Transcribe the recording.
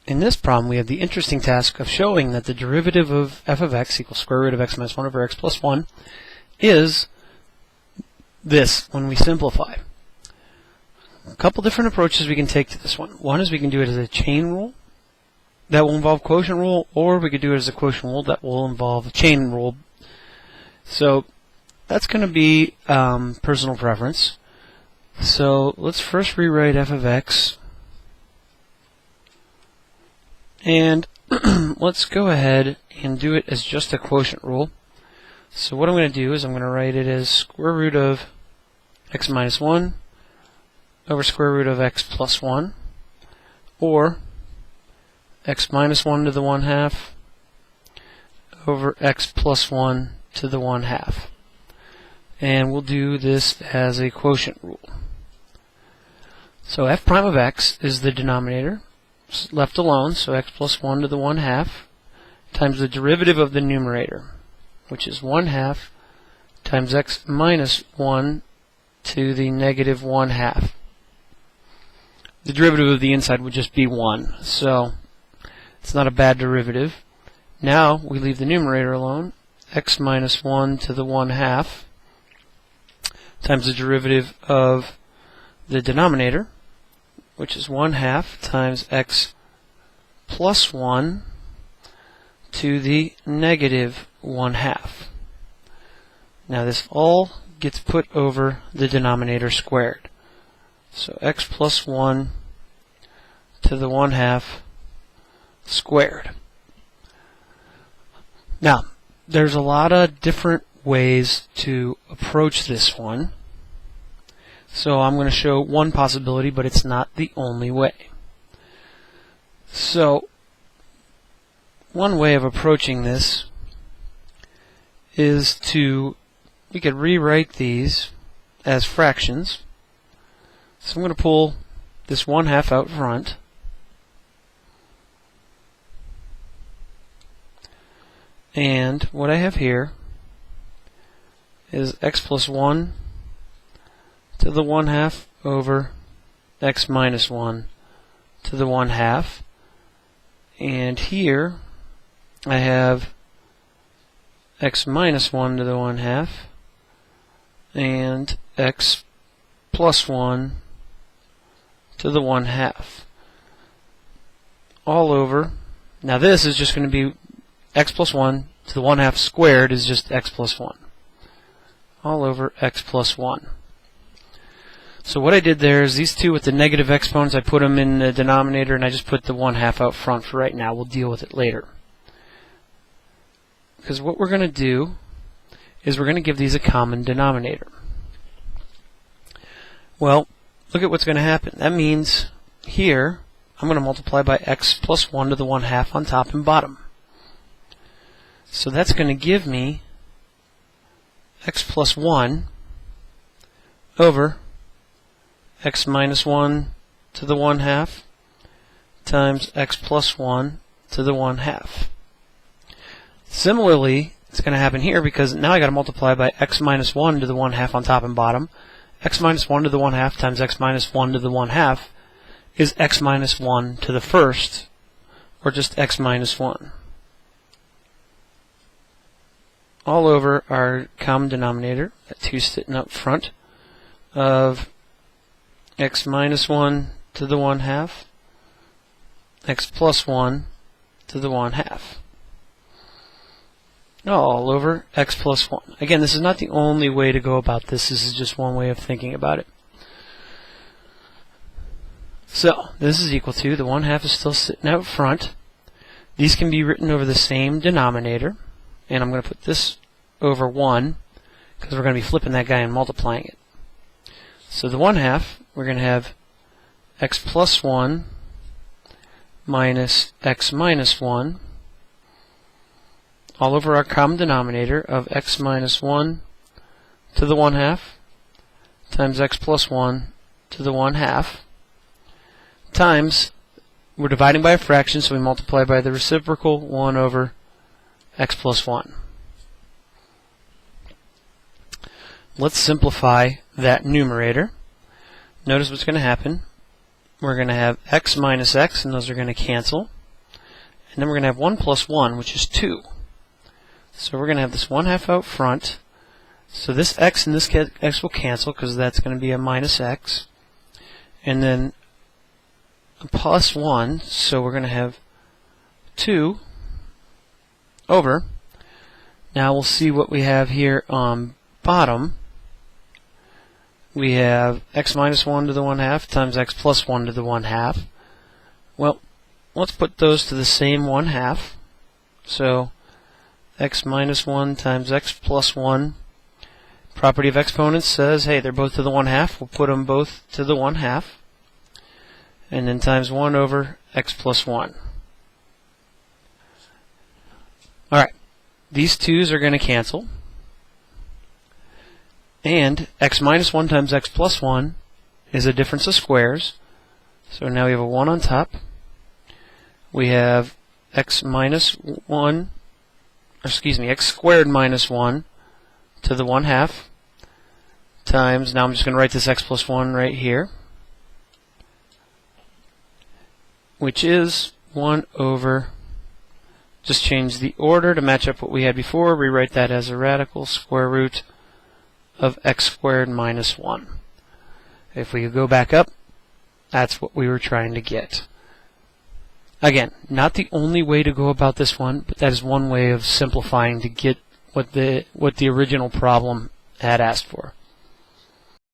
In this problem, we have the interesting task of showing that the derivative of f of x equals square root of x minus 1 over x plus 1 is this when we simplify. A couple different approaches we can take to this one. One is we can do it as a chain rule that will involve quotient rule, or we could do it as a quotient rule that will involve a chain rule. So that's going to be personal preference. So let's first rewrite f of x. And let's go ahead and do it as just a quotient rule. So what I'm going to do is I'm going to write it as square root of x minus 1 over square root of x plus 1, or x minus 1 to the 1/2 over x plus 1 to the 1/2. And we'll do this as a quotient rule. So f prime of x is the denominator, left alone, so x plus 1 to the 1/2 times the derivative of the numerator, which is 1/2 times x minus 1 to the negative 1/2. The derivative of the inside would just be 1, so it's not a bad derivative. Now we leave the numerator alone, x minus 1 to the 1/2 times the derivative of the denominator, which is 1/2 times x plus 1 to the negative 1/2. Now this all gets put over the denominator squared. So x plus 1 to the 1/2 squared. Now, there's a lot of different ways to approach this one. So I'm going to show one possibility, but it's not the only way. So one way of approaching this is we could rewrite these as fractions. So I'm going to pull this 1/2 out front. And what I have here is x plus 1 to the 1/2 over x minus 1 to the 1/2. And here I have x minus 1 to the 1/2 and x plus 1 to the 1/2. All over. Now this is just going to be x plus 1 to the 1/2 squared is just x plus 1. All over x plus 1. So what I did there is these two with the negative exponents, I put them in the denominator and I just put the 1/2 out front for right now. We'll deal with it later. Because what we're going to do is we're going to give these a common denominator. Well, look at what's going to happen. That means here I'm going to multiply by x plus 1 to the 1/2 on top and bottom. So that's going to give me x plus 1 over x minus 1 to the 1/2 times x plus 1 to the 1/2. Similarly, it's going to happen here because now I got to multiply by x minus 1 to the 1/2 on top and bottom. X minus 1 to the 1/2 times x minus 1 to the 1/2 is x minus 1 to the first, or just x minus 1. All over our common denominator, that 2 sitting up front, of x minus 1 to the 1/2, x plus 1 to the 1/2. All over x plus 1. Again, this is not the only way to go about this. This is just one way of thinking about it. So, this is equal to, the 1/2 is still sitting out front. These can be written over the same denominator. And I'm going to put this over 1 because we're going to be flipping that guy and multiplying it. So the 1/2, we're going to have x plus 1 minus x minus 1 all over our common denominator of x minus 1 to the 1/2 times x plus 1 to the 1/2 times, we're dividing by a fraction, so we multiply by the reciprocal, 1 over x plus 1. Let's simplify that numerator. Notice what's going to happen. We're going to have x minus x, and those are going to cancel. and then we're going to have 1 plus 1, which is 2. So we're going to have this 1/2 out front. So this x and this x will cancel because that's going to be a minus x. And then a plus 1, so we're going to have 2 over. Now we'll see what we have here on bottom. We have x minus 1 to the 1/2 times x plus 1 to the 1/2. Well, let's put those to the same 1/2. So x minus 1 times x plus 1. Property of exponents says, hey, they're both to the 1/2. We'll put them both to the 1/2. And then times 1 over x plus 1. Alright, these 2's are going to cancel. And x minus 1 times x plus 1 is a difference of squares. So now we have a 1 on top. We have x minus 1, or excuse me, x squared minus 1 to the 1/2 times, now I'm just going to write this x plus 1 right here, which is 1 over, just change the order to match up what we had before, rewrite that as a radical square root of x squared minus 1. If we go back up, that's what we were trying to get. Again, not the only way to go about this one, but that is one way of simplifying to get what the original problem had asked for.